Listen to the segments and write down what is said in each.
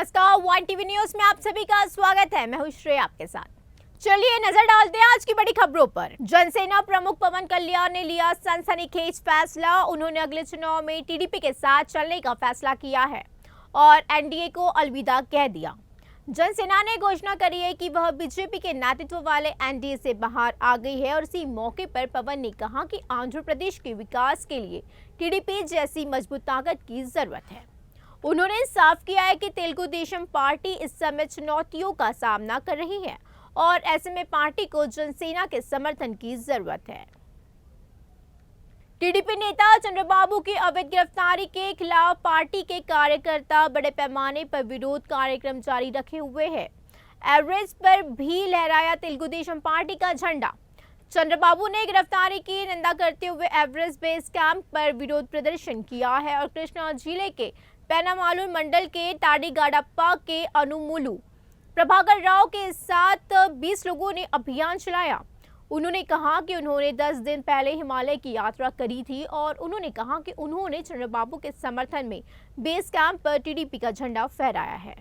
नमस्कार, one TV news में आप सभी का स्वागत है। मैं हूं श्रेया आपके साथ। चलिए नजर डालते हैं आज की बड़ी खबरों पर। जनसेना प्रमुख पवन कल्याण ने लिया सनसनीखेज फैसला। उन्होंने अगले चुनाव में टीडीपी के साथ चलने का फैसला किया है और एनडीए को अलविदा कह दिया। जनसेना ने घोषणा करी है कि वह बीजेपी के नेतृत्व वाले एनडीए से बाहर आ गई है और इसी मौके पर पवन ने कहा कि आंध्र प्रदेश के विकास के लिए टीडीपी जैसी मजबूत ताकत की जरूरत है। उन्होंने साफ किया है कि तेलुगु देशम पार्टी इस समय चुनौतियों का सामना कर रही है और ऐसे में पार्टी को जनसेना के समर्थन की जरूरत है। टीडीपी नेता चंद्रबाबू की अवैध गिरफ्तारी के खिलाफ पार्टी के कार्यकर्ता बड़े पैमाने पर विरोध कार्यक्रम जारी रखे हुए हैं। एवरेस्ट पर भी लहराया तेलुगु देशम पार्टी का झंडा। चंद्रबाबू ने गिरफ्तारी की निंदा करते हुए एवरेस्ट बेस कैंप पर विरोध प्रदर्शन किया है और कृष्णा जिले के पेनामालूर मंडल के ताड़ीगाड़प्पा के अनुमुलु प्रभाकर राव के साथ 20 लोगों ने अभियान चलाया। उन्होंने कहा कि उन्होंने 10 दिन पहले हिमालय की यात्रा करी थी और उन्होंने कहा कि उन्होंने चंद्रबाबू के समर्थन में बेस कैंप पर टीडीपी का झंडा फहराया है।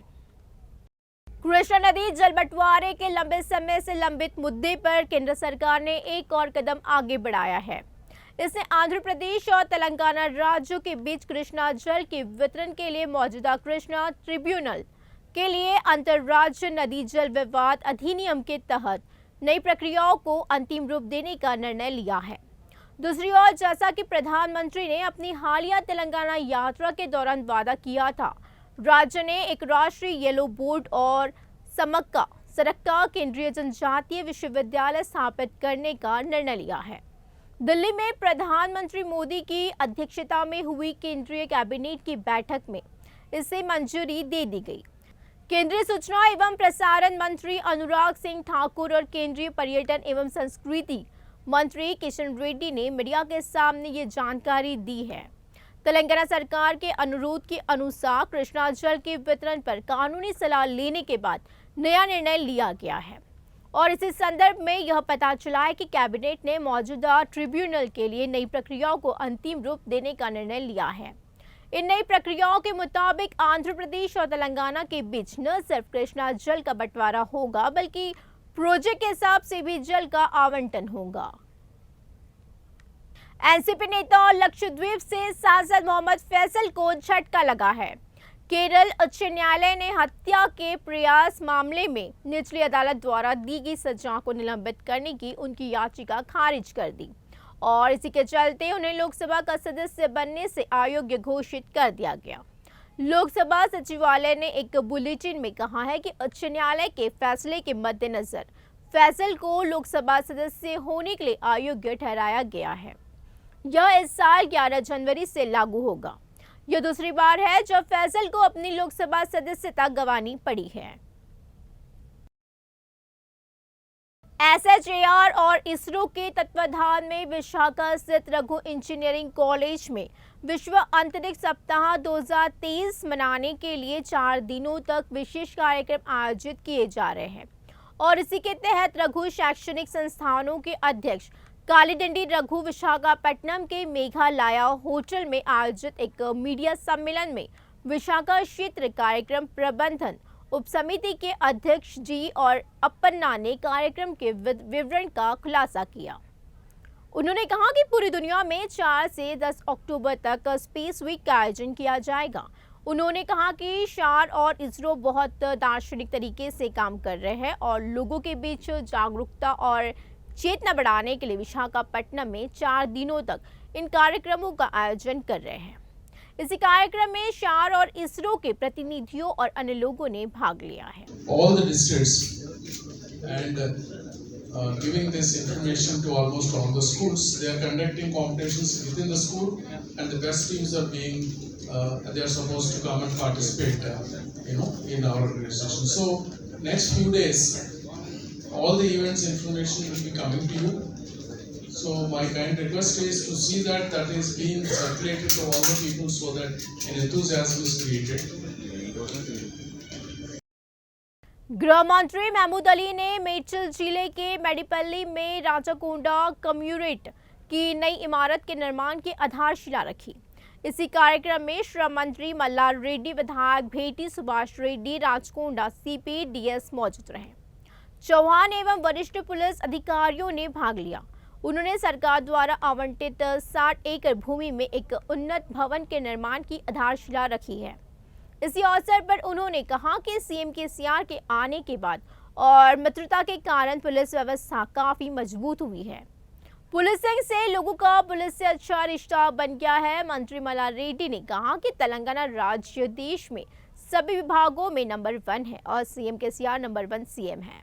कृष्णा नदी जल बंटवारे के लंबे समय से लंबित मुद्दे पर केंद्र सरकार ने एक और कदम आगे बढ़ाया है। इसने आंध्र प्रदेश और तेलंगाना राज्यों के बीच कृष्णा जल के वितरण के लिए मौजूदा कृष्णा ट्रिब्यूनल के लिए अंतर्राज्य नदी जल विवाद अधिनियम के तहत नई प्रक्रियाओं को अंतिम रूप देने का निर्णय लिया है। दूसरी ओर, जैसा कि प्रधानमंत्री ने अपनी हालिया तेलंगाना यात्रा के दौरान वादा किया था, राज्य ने एक राष्ट्रीय येलो बोर्ड और सरक्का केंद्रीय जनजातीय विश्वविद्यालय स्थापित करने का निर्णय लिया है। दिल्ली में प्रधानमंत्री मोदी की अध्यक्षता में हुई केंद्रीय कैबिनेट की बैठक में इसे मंजूरी दे दी गई। केंद्रीय सूचना एवं प्रसारण मंत्री अनुराग सिंह ठाकुर और केंद्रीय पर्यटन एवं संस्कृति मंत्री किशन रेड्डी ने मीडिया के सामने ये जानकारी दी है। तेलंगाना सरकार के अनुरोध के अनुसार कृष्णा जल के वितरण पर कानूनी सलाह लेने के बाद नया निर्णय लिया गया है और इसी संदर्भ में यह पता चला है कि कैबिनेट ने मौजूदा ट्रिब्यूनल के लिए नई प्रक्रियाओं को अंतिम रूप देने का निर्णय लिया है। इन नई प्रक्रियाओं के मुताबिक आंध्र प्रदेश और तेलंगाना के बीच न सिर्फ कृष्णा जल का बंटवारा होगा बल्कि प्रोजेक्ट के हिसाब से भी जल का आवंटन होगा। एनसीपी नेता और लक्षद्वीप से सांसद मोहम्मद फैसल को झटका लगा है। केरल उच्च न्यायालय ने हत्या के प्रयास मामले में निचली अदालत द्वारा दी गई सजा को निलंबित करने की उनकी याचिका खारिज कर दी और इसी के चलते उन्हें लोकसभा का सदस्य बनने से अयोग्य घोषित कर दिया गया। लोकसभा सचिवालय ने एक बुलेटिन में कहा है कि उच्च न्यायालय के फैसले के मद्देनजर फैसल को लोकसभा सदस्य होने के लिए अयोग्य ठहराया गया है। यह इस साल 11 जनवरी से लागू होगा। यह दूसरी बार है जब फैसल को अपनी लोकसभा सदस्यता गंवानी पड़ी है। एसएचएआर और इसरो के तत्वाधान में विशाखा स्थित रघु इंजीनियरिंग कॉलेज में विश्व अंतरिक्ष सप्ताह 2023 मनाने के लिए 4 दिनों तक विशेष कार्यक्रम आयोजित किए जा रहे हैं और इसी के तहत रघु शैक्षणिक संस्थानों के अध्यक्ष कालीडंडी रघु विशाखापट्टनम के मेघालया होटल में आयोजित एक मीडिया सम्मेलन में विशाखा क्षेत्र कार्यक्रम प्रबंधन उपसमिति के अध्यक्ष जी और अप्पन्ना ने कार्यक्रम के विवरण का खुलासा किया। उन्होंने कहा कि पूरी दुनिया में 4 से 10 अक्टूबर तक स्पेस वीक का आयोजन किया जाएगा। उन्होंने कहा कि शार और इसरो बहुत दार्शनिक तरीके से काम कर रहे हैं और लोगों के बीच जागरूकता और चेतना बढ़ाने के लिए विशाखापट्टनम में 4 दिनों तक इन कार्यक्रमों का आयोजन कर रहे हैं। इसी कार्यक्रम में शार और इसरो के प्रतिनिधियों और अन्य लोगों ने भाग लिया है। All the districts and giving this information to almost all the schools. They are conducting competitions within the school, and the best teams are being they are supposed to come and participate, in our organization. So next few days, all the events information will be coming to you. So my kind request is to see that is being circulated to all the people so that an enthusiasm is created. गृह मंत्री महमूद अली ने मेडचल जिले के मेडिपल्ली में राजाकोंडा कम्यूरेट की नई इमारत के निर्माण की आधारशिला रखी। इसी कार्यक्रम में श्रम मंत्री मल्लार रेड्डी, विधायक भेटी सुभाष रेड्डी, राजकोंडा सीपी डीएस मौजूद रहे। चौहान एवं वरिष्ठ पुलिस अधिकारियों ने भाग लिया। उन्होंने सरकार द्वारा आवंटित 60 एकड़ भूमि में एक उन्नत भवन के निर्माण की आधारशिला रखी है। इसी अवसर पर उन्होंने कहा कि सीएम केसीआर के आने के बाद और मित्रता के कारण पुलिस व्यवस्था काफी मजबूत हुई है। पुलिसिंग से लोगों का पुलिस से अच्छा रिश्ता बन गया है। मंत्री मल्लार रेड्डी ने कहा कि तेलंगाना राज्य देश में सभी विभागों में नंबर 1 है और सीएम केसीआर नंबर 1 सीएम है।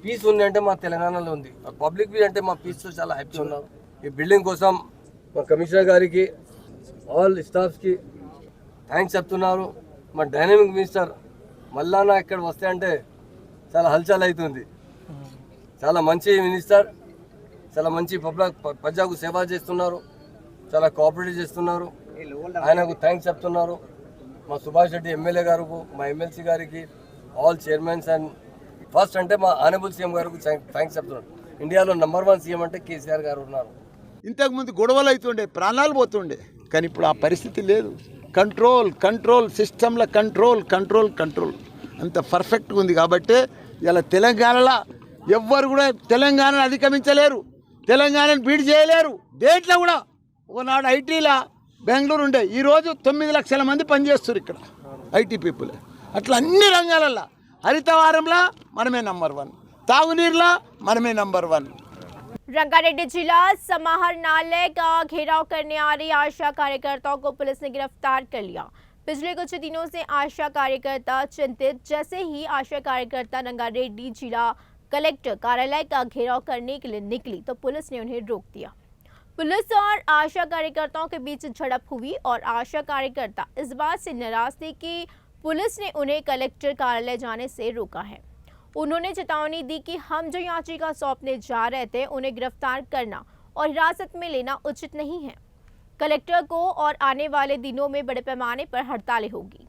పీస్ ఉంది అంటే మా తెలంగాణలో ఉంది, పబ్లిక్ బి అంటే మా పీస్తో చాలా హ్యాపీ ఉన్నారు. ఈ బిల్డింగ్ కోసం మా కమిషనర్ గారికి, ఆల్ స్టాఫ్స్కి థ్యాంక్స్ చెప్తున్నారు. మా డైనమిక్ మినిస్టర్ మల్లానా ఇక్కడ వస్తే అంటే చాలా హల్చల్ అవుతుంది. చాలా మంచి మినిస్టర్, చాలా మంచి ప్రజలకు సేవ చేస్తున్నారు, చాలా కోఆపరేటివ్ చేస్తున్నారు. ఆయనకు థ్యాంక్స్ చెప్తున్నారు. మా సుభాష్ రెడ్డి ఎమ్మెల్యే గారికి, మా ఎమ్మెల్సీ గారికి, ఆల్ చైర్మన్స్ అండ్ ఫస్ట్ అంటే మా ఆనరబుల్ సీఎం గారికి థ్యాంక్స్ చెప్తున్నాను. ఇండియాలో నంబర్ 1 సీఎం అంటే కేసీఆర్ గారు ఉన్నారు. ఇంతకుముందు గొడవలు అవుతుండే, ప్రాణాలు పోతుండే, కానీ ఇప్పుడు ఆ పరిస్థితి లేదు. కంట్రోల్ కంట్రోల్ సిస్టంల కంట్రోల్ కంట్రోల్ కంట్రోల్ అంత పర్ఫెక్ట్గా ఉంది. కాబట్టి ఇలా తెలంగాణలో ఎవ్వరు కూడా తెలంగాణను అధిగమించలేరు, తెలంగాణను బీట్ చేయలేరు. దేంట్లో కూడా ఒకనాడు ఐటీలా బెంగళూరు ఉండే, ఈరోజు 9 లక్షల మంది పనిచేస్తారు ఇక్కడ ఐటీ పీపుల్. అట్లా అన్ని రంగాలలో हरितवारंला मनमे नंबर 1, तागुनीरला मनमे नंबर 1। रंगारेड्डी जिला समाहरणालय का घेराव करने आ रही आशा कार्यकर्ताओं को पुलिस ने गिरफ्तार कर लिया। पिछले कुछ दिनों से आशा कार्यकर्ता चिंतित। जैसे ही आशा कार्यकर्ता रंगारेड्डी जिला कलेक्टर कार्यालय का घेराव करने के लिए निकली तो पुलिस ने उन्हें रोक दिया। पुलिस और आशा कार्यकर्ताओं के बीच झड़प हुई और आशा कार्यकर्ता इस बात से नाराज थे कि पुलिस ने उन्हें कलेक्टर कार्यालय जाने से रोका है। उन्होंने चेतावनी दी कि हम जो याचिका सौंपने जा रहे थे उन्हें गिरफ्तार करना और हिरासत में लेना उचित नहीं है। कलेक्टर को और आने वाले दिनों में बड़े पैमाने पर हड़तालें होगी।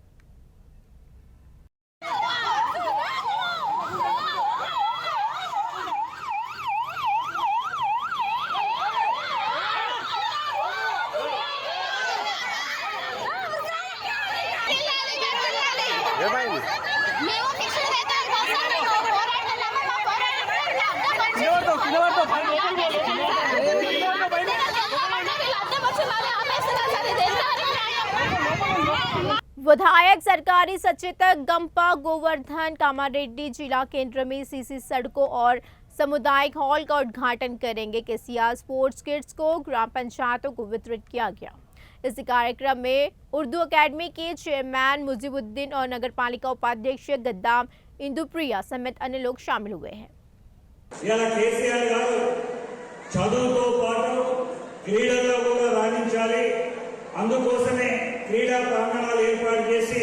विधायक सरकारी सचेतक गंपा गोवर्धन कामारेड्डी जिला केंद्र में सीसी सड़कों और सामुदायिक हॉल का उद्घाटन करेंगे। केसीआर स्पोर्ट्स किट्स को ग्राम पंचायतों को वितरित किया गया। इस कार्यक्रम में उर्दू अकेडमी के चेयरमैन मुजीबुद्दीन और नगर पालिका उपाध्यक्ष गद्दाम इंदुप्रिया समेत अन्य लोग शामिल हुए हैं। అందుకోసమే క్రీడా ప్రాంగణాలు ఏర్పాటు చేసి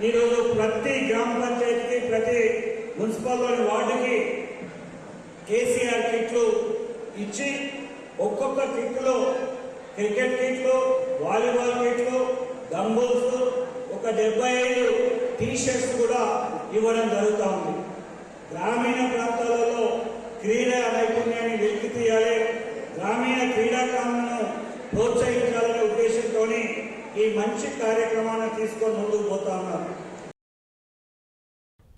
ఈరోజు ప్రతి గ్రామ పంచాయతీకి, ప్రతి మున్సిపల్లోని వార్డుకి కేసీఆర్ కిట్లు ఇచ్చి ఒక్కొక్క కిట్లో క్రికెట్ కిట్లు, వాలీబాల్ కిట్లు, డంబుల్స్, ఒక 75 టీ-షర్ట్స్ కూడా ఇవ్వడం జరుగుతూ ఉంది. గ్రామీణ ప్రాంతాలలో క్రీడా నైపుణ్యాన్ని వెలికి తీయాలి, గ్రామీణ క్రీడాకారులను ప్రోత్సహించాలనే ఉద్దేశంతో ఈ మంచి కార్యక్రమాన్ని తీసుకొని ముందుకు పోతా ఉన్నారు।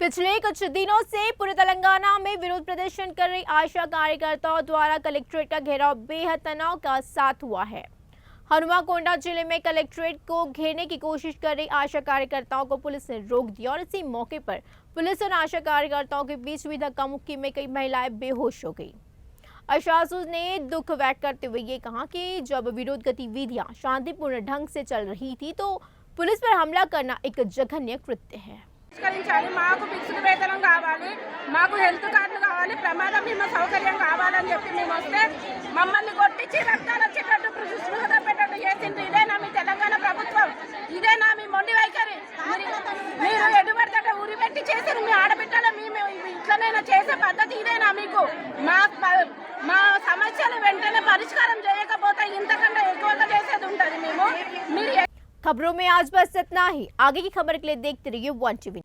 पिछले कुछ दिनों से पूरे तेलंगाना में विरोध प्रदर्शन कर रही आशा कार्यकर्ताओं द्वारा कलेक्ट्रेट का घेराव बेहद तनाव का साथ हुआ है। हनुमाकोंडा जिले में कलेक्ट्रेट को घेरने की कोशिश कर रही आशा कार्यकर्ताओं को पुलिस ने रोक दिया और इसी मौके पर पुलिस और आशा कार्यकर्ताओं के बीच हुई धक्का मुक्की में कई महिलाएं बेहोश हो गई। आशासु ने दुख व्यक्त करते हुए ये कहा कि जब विरोध गतिविधियां शांतिपूर्ण ढंग से चल रही थी तो पुलिस पर हमला करना एक जघन्य कृत्य है। మాకు ఫిక్స్డ్ వేతనం కావాలి, మాకు హెల్త్ కార్డులు కావాలి, ప్రమాద బీమా సౌకర్యం కావాలని చెప్పి మేము వస్తే మమ్మల్ని కొట్టించి రక్తాలు వచ్చేటట్టు స్పృహ పెట్టట్టు చేసింది. ఇదేనా మీ తెలంగాణ ప్రభుత్వం? ఇదేనా మీ మొండి వైఖరి? మీరు ఎటుపడితే ఊరి పెట్టి చేసి మీ ఆడబిడ్డల మేము ఇట్లనైనా చేసే పద్ధతి ఇదేనా మీకు? మా సమస్యలు వెంటనే పరిష్కారం చేయకపోతే ఇంతకంటే ఎక్కువగా చేసేది ఉంటుంది మేము। మీరు खबरों में आज बस इतना ही। आगे की खबर के लिए देखते रहिए वन टीवी।